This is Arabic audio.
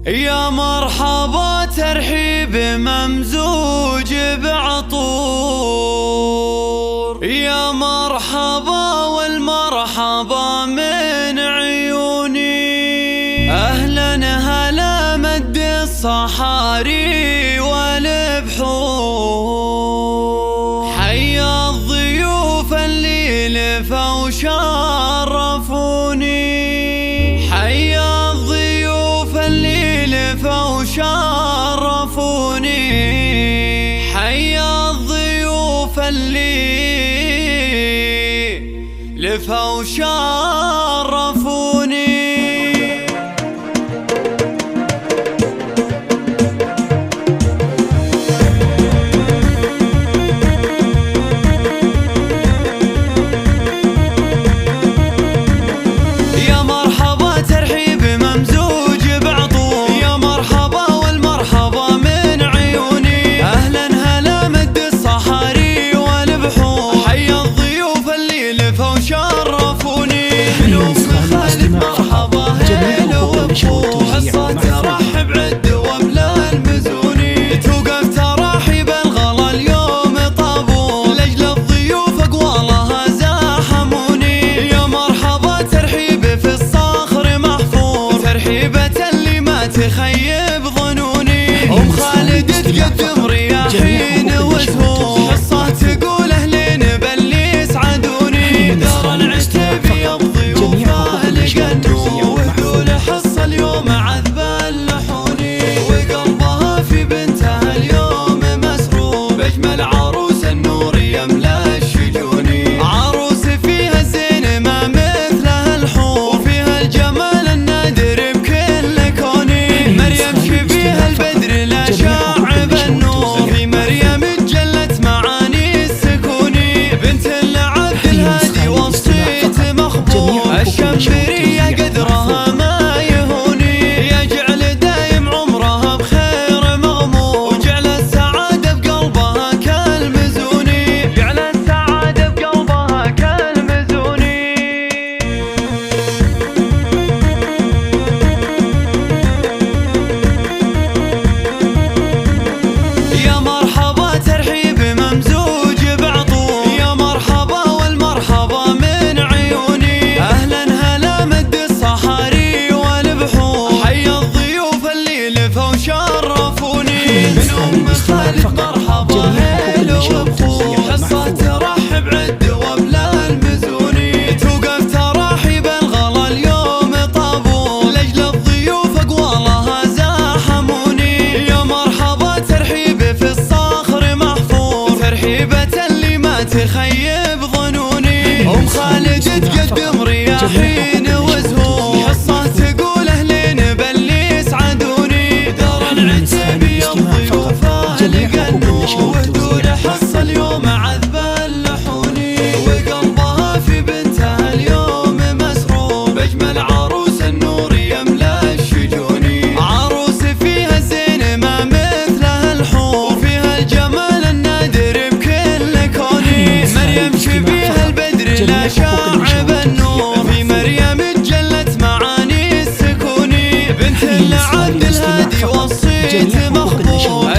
يا مرحبا ترحيب ممزوج بعطور، يا مرحبا والمرحبا من عيوني. أهلا هلا مد الصحاري والبحور، حيا الضيوف اللي لفوا وشرفوني، حيا الضيوف اللي لفوا وشرفوني، حيا الضيوف اللي لفوا وشرفوني. حصة ترحب عد واملا المزوني، توقف تراحيب الغلا اليوم طابور، لاجل الضيوف اقوالها زاحموني. يا مرحبا ترحيب في الصخر محفور، ترحيبة اللي ما تخيب ظنوني. ام خالد تقدم رياحين وزهور، حصة تقول اهلين باللي يسعدوني. دار العتيبي الضيوف لقنوا، وتقول حصة اليوم عذب اللحوني، وقلبها في بنتها اليوم مسرور، بأجمل عروس النور يملا الشجوني. عروس فيها الزين ما مثلها الحور، وفيها الجمال النادر بكل كوني. مريم شبيها البدر لا شاعب النور، في مريم جلت معاني السكوني. بنت العبد الهادي والصيت مخبور، الشمبرية قدرها ما يهوني. يا جعل دايم عمرها بخير مغمور، وجعل السعادة بقلبها كالمزوني، جعل السعادة بقلبها كالمزوني. يا مرحبا ترحيب ممزوج بعطور، يا مرحبا والمرحبا من عيوني. أهلا هلا مد الصحاري والبحور، حيا الضيوف اللي لفوا وشرفوني. من أم خالد مرحبا هلا وبخور، حصة ترحب عد واملا المزوني. توقف تراحيب الغلا اليوم طابور، لاجل الضيوف اقوالها زاحموني. يا مرحبا ترحيب في الصخر محفور، ترحيبة اللي ما تخيب ظنوني. ام خالد تقدم رياحين وزهور، حصة تقول اهلين باللي يسعدوني. دار العتيبي الضيوف لقنوا، وتقول حصة اليوم عذب اللحوني، وقلبها في بنتها اليوم مسرور، بأجمل عروس النور يملا الشجوني. عروس فيها الزين ما مثلها الحور، وفيها الجمال النادر بكل كوني. مريم شبيها البدر لا شاعب النور، في مريم جلت معاني السكوني. بنت العبد الهادي والصيت مخبور،